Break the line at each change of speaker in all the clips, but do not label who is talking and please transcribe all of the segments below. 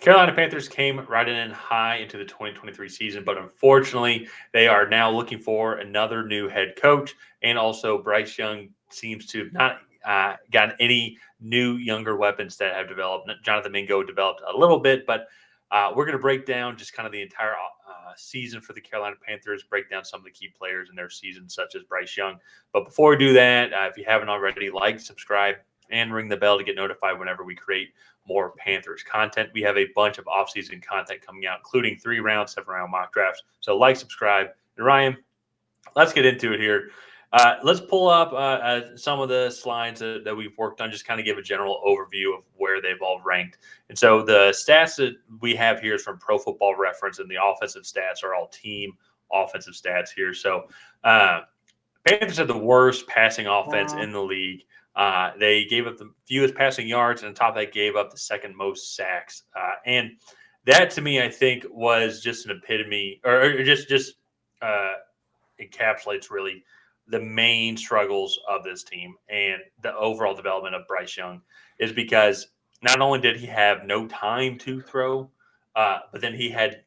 Carolina Panthers came riding in high into the 2023 season, but unfortunately, they are now looking for another new head coach. And also, Bryce Young seems to have not gotten any new younger weapons that have developed. Jonathan Mingo developed a little bit, but we're going to break down just kind of the entire season for the Carolina Panthers, break down some of the key players in their season, such as Bryce Young. But before we do that, if you haven't already, like, subscribe, and ring the bell to get notified whenever we create more Panthers content. We have a bunch of offseason content coming out, including 3-round, 7-round mock drafts. So like, subscribe. And Ryan, let's get into it here. Let's pull up some of the slides that we've worked on, just kind of give a general overview of where they've all ranked. And so the stats that we have here is from Pro Football Reference, and the offensive stats are all team offensive stats here. So Panthers had the worst passing offense in the league. They gave up the fewest passing yards, and on top of that, gave up the second most sacks. And that, to me, I think was just an epitome, or just encapsulates really the main struggles of this team and the overall development of Bryce Young, is because not only did he have no time to throw, but then he had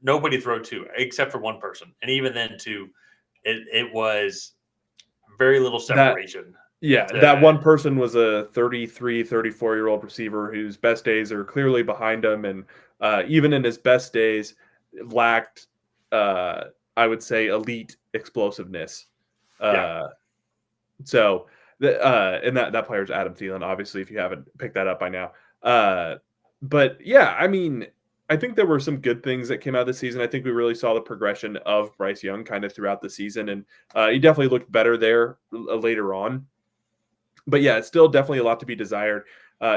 nobody to throw to except for one person, and even then, too, it was very little separation.
That one person was a 33, 34-year-old receiver whose best days are clearly behind him. And even in his best days, lacked, I would say, elite explosiveness. So, and that player's Adam Thielen, obviously, if you haven't picked that up by now. But yeah, I mean, I think there were some good things that came out of the season. I think we really saw the progression of Bryce Young kind of throughout the season, and he definitely looked better there later on. But yeah, it's still definitely a lot to be desired.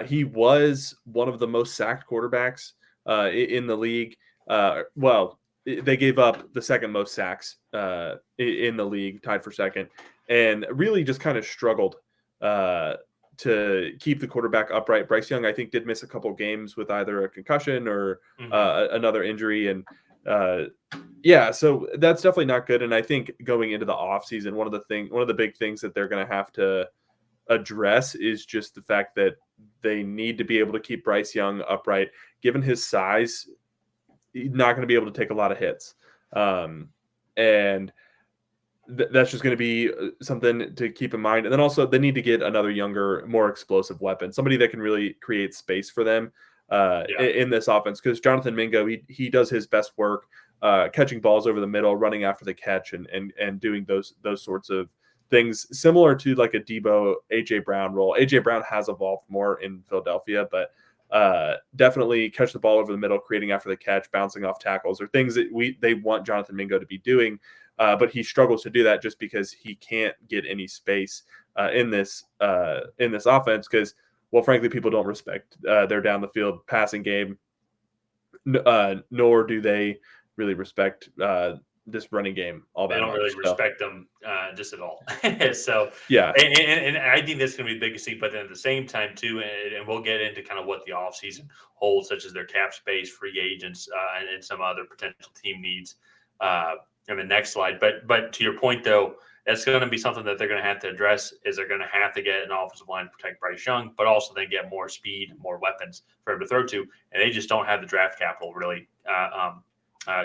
He was one of the most sacked quarterbacks in the league. Well, they gave up the second most sacks in the league, tied for second, and really just kind of struggled to keep the quarterback upright. Bryce Young, I think, did miss a couple games with either a concussion or another injury. And so that's definitely not good. And I think going into the offseason, one of the big things that they're going to have to address is just the fact that they need to be able to keep Bryce Young upright. Given his size, he's not going to be able to take a lot of hits. And that's just going to be something to keep in mind. And then also they need to get another younger, more explosive weapon, somebody that can really create space for them in this offense. Because Jonathan Mingo, he does his best work catching balls over the middle, running after the catch, and doing those sorts of things similar to like a Debo, AJ Brown role. AJ Brown has evolved more in Philadelphia, but definitely catch the ball over the middle, creating after the catch, bouncing off tackles, or things that they want Jonathan Mingo to be doing. But he struggles to do that just because he can't get any space in this offense because, well, frankly, people don't respect their down the field passing game, nor do they really respect this running game all that much.
They don't really respect them just at all. So
yeah,
and I think that's going to be the biggest thing. But then at the same time too, and we'll get into kind of what the offseason holds, such as their cap space, free agents, and some other potential team needs in the next slide. But to your point though, that's going to be something that they're going to have to address. Is they're going to have to get an offensive line to protect Bryce Young, but also then get more speed, more weapons for him to throw to, and they just don't have the draft capital really.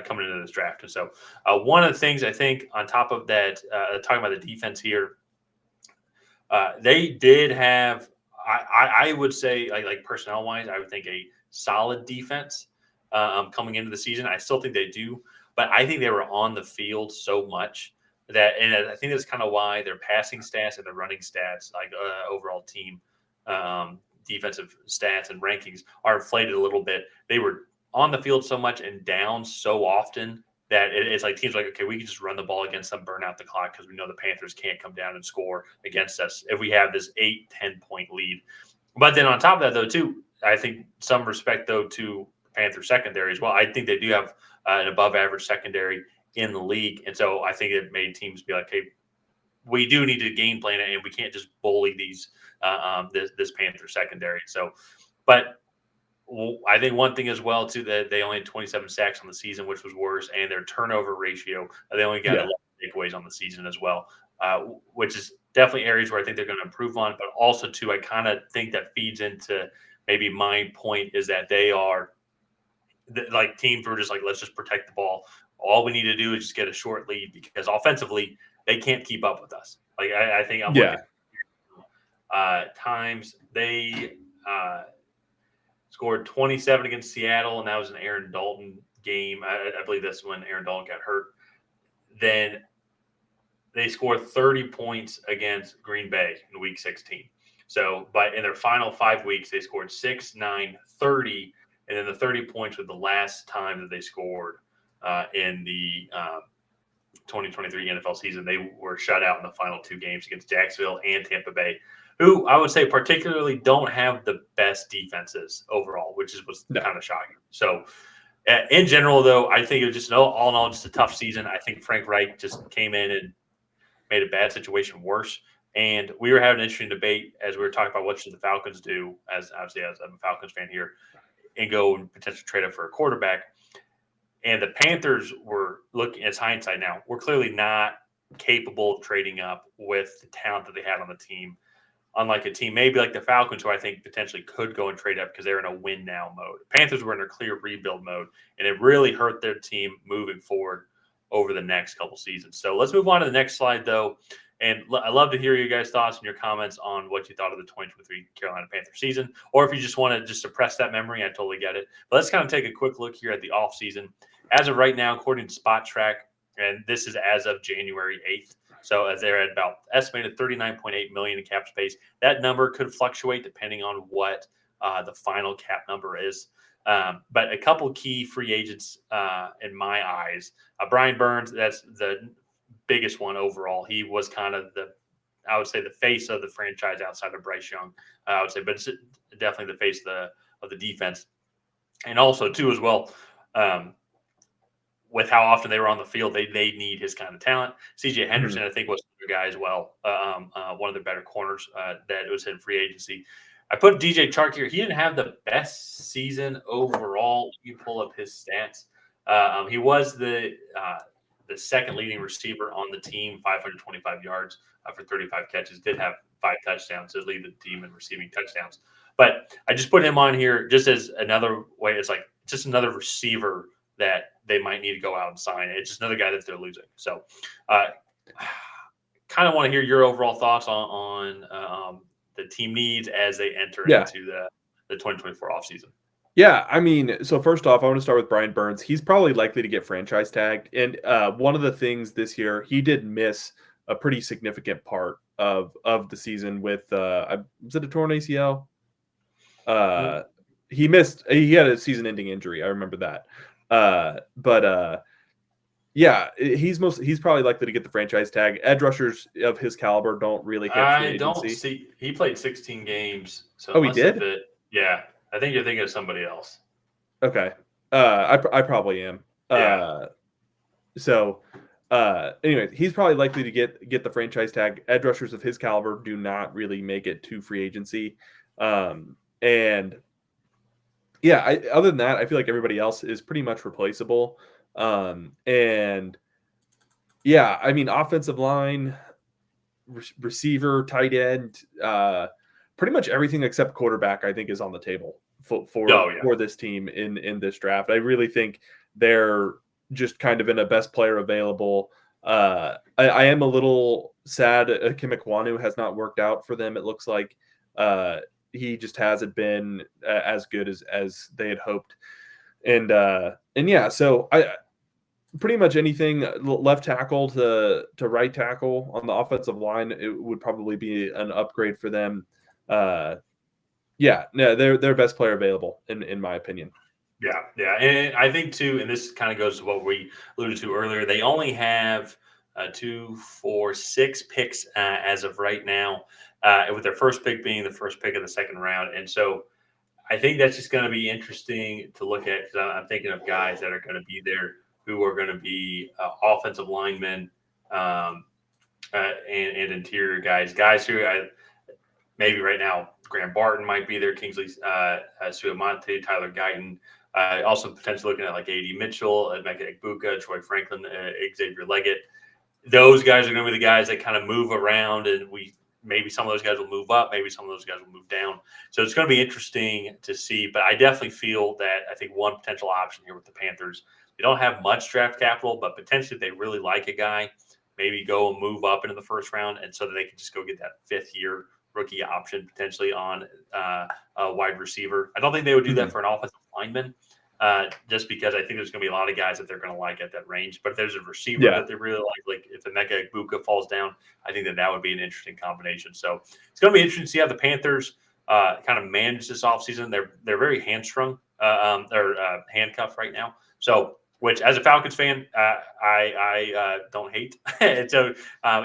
Coming into this draft. And so one of the things I think on top of that, talking about the defense here, they did have, I would say, like personnel wise, I would think a solid defense coming into the season. I still think they do, but I think they were on the field so much that, and I think that's kind of why their passing stats and their running stats, like overall team defensive stats and rankings, are inflated a little bit. They were on the field so much and down so often that it's like teams like, okay, we can just run the ball against them, burn out the clock because we know the Panthers can't come down and score against us if we have this 8-10 point lead. But then on top of that, though, too, I think some respect, though, to Panther secondary as well. I think they do have an above-average secondary in the league. And so I think it made teams be like, hey, we do need to game plan it, and we can't just bully these this Panther secondary. So, but I think one thing as well, too, that they only had 27 sacks on the season, which was worse, and their turnover ratio, they only got 11 takeaways on the season as well, which is definitely areas where I think they're going to improve on. But also, too, I kind of think that feeds into maybe my point is that they are like teams were just like, let's just protect the ball. All we need to do is just get a short lead because offensively they can't keep up with us. Like I think I'm looking times they scored 27 against Seattle, and that was an Aaron Dalton game. I believe that's when Aaron Dalton got hurt. Then they scored 30 points against Green Bay in Week 16. So, but in their final 5 weeks, they scored 6, 9, 30, and then the 30 points were the last time that they scored in the 2023 NFL season. They were shut out in the final 2 games against Jacksonville and Tampa Bay, who I would say particularly don't have the best defenses overall, which is what's kind of shocking. So, in general, though, I think it was just all in all just a tough season. I think Frank Reich just came in and made a bad situation worse. And we were having an interesting debate as we were talking about what should the Falcons do, as obviously as I'm a Falcons fan here, and go and potentially trade up for a quarterback. And the Panthers were looking, as hindsight now, we're clearly not capable of trading up with the talent that they had on the team. Unlike a team maybe like the Falcons, who I think potentially could go and trade up because they're in a win now mode. Panthers were in a clear rebuild mode, and it really hurt their team moving forward over the next couple seasons. So let's move on to the next slide, though. And I love to hear your guys' thoughts and your comments on what you thought of the 2023 Carolina Panthers season, or if you just want to just suppress that memory, I totally get it. But let's kind of take a quick look here at the offseason. As of right now, according to Spot Track, and this is as of January 8th, so as they're at about estimated $39.8 million in cap space. That number could fluctuate depending on what the final cap number is. But a couple key free agents in my eyes. Brian Burns, that's the biggest one overall. He was kind of I would say the face of the franchise outside of Bryce Young, I would say, but it's definitely the face of the defense. And also, too, as well, with how often they were on the field, they need his kind of talent. C.J. Henderson, I think, was another guy as well, one of the better corners that was in free agency. I put DJ Chark here. He didn't have the best season overall. You pull up his stats. He was the second leading receiver on the team, 525 yards for 35 catches. Did have 5 touchdowns to lead the team in receiving touchdowns. But I just put him on here just as another way. It's like just another receiver that they might need to go out and sign. It's just another guy that they're losing. So kind of want to hear your overall thoughts on the team needs as they enter into the 2024 offseason.
Yeah, I mean, so first off, I want to start with Brian Burns. He's probably likely to get franchise tagged. And one of the things this year, he did miss a pretty significant part of the season with, was it a torn ACL? He had a season-ending injury. I remember that. Yeah, he's probably likely to get the franchise tag. Edge rushers of his caliber don't really hit free agency.
Don't see. He played 16 games. So
oh, he did?
Yeah. I think you're thinking of somebody else.
Okay. I probably am.
Yeah.
Anyway, he's probably likely to get the franchise tag. Edge rushers of his caliber do not really make it to free agency. And yeah, other than that, I feel like everybody else is pretty much replaceable. And yeah, I mean, offensive line, receiver, tight end, pretty much everything except quarterback, I think, is on the table for this team in this draft. I really think they're just kind of in a best player available. I am a little sad Kim Ekwonu has not worked out for them. It looks like he just hasn't been as good as they had hoped. And yeah, so pretty much anything left tackle to right tackle on the offensive line, it would probably be an upgrade for them. They're best player available in my opinion.
Yeah, and I think too, and this kind of goes to what we alluded to earlier. They only have 2, 4, 6 picks as of right now, with their first pick being the first pick of the second round, and so I think that's just going to be interesting to look at. I'm thinking of guys that are going to be there who are going to be offensive linemen and interior guys who maybe right now Graham Barton might be there, Kingsley Suamonte, Tyler Guyton. Also potentially looking at like A.D. Mitchell, Emeka Egbuka, Troy Franklin, Xavier Leggett. Those guys are going to be the guys that kind of move around, and we maybe some of those guys will move up, maybe some of those guys will move down. So it's going to be interesting to see. But I definitely feel that I think one potential option here with the Panthers, they don't have much draft capital, but potentially if they really like a guy, maybe go and move up into the first round, and so that they can just go get that 5th-year rookie option potentially on a wide receiver. I don't think they would do that for an offensive lineman, just because I think there's going to be a lot of guys that they're going to like at that range. But if there's a receiver that they really like if Emeka Egbuka falls down, I think that would be an interesting combination. So it's going to be interesting to see how the Panthers kind of manage this offseason. They're very hamstrung or handcuffed right now. So, which as a Falcons fan, I don't hate. And so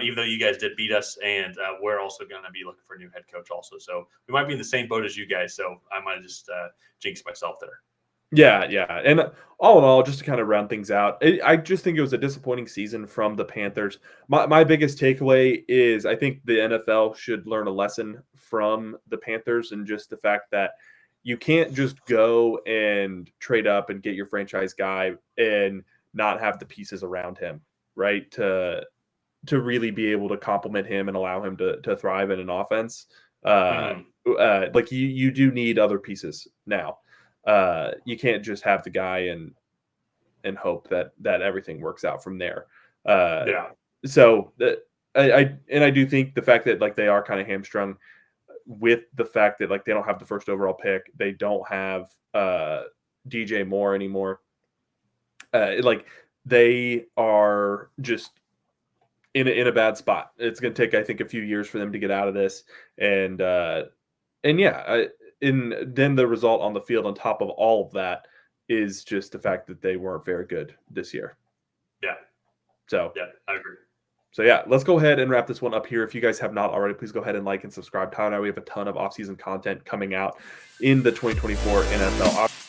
even though you guys did beat us, and we're also going to be looking for a new head coach also. So we might be in the same boat as you guys. So I might just jinx myself there.
Yeah. And all in all, just to kind of round things out, I just think it was a disappointing season from the Panthers. My biggest takeaway is I think the NFL should learn a lesson from the Panthers, and just the fact that you can't just go and trade up and get your franchise guy and not have the pieces around him, right? To really be able to complement him and allow him to thrive in an offense. Like you do need other pieces now. You can't just have the guy and hope that everything works out from there. So I do think the fact that like they are kind of hamstrung with the fact that like they don't have the first overall pick, they don't have DJ Moore anymore. Like they are just in a bad spot. It's going to take, I think, a few years for them to get out of this, and yeah, and then the result on the field on top of all of that is just the fact that they weren't very good this year.
Yeah.
So
yeah, I agree.
So yeah, let's go ahead and wrap this one up here. If you guys have not already, please go ahead and like and subscribe. Tyler and I, we have a ton of offseason content coming out in the 2024 NFL.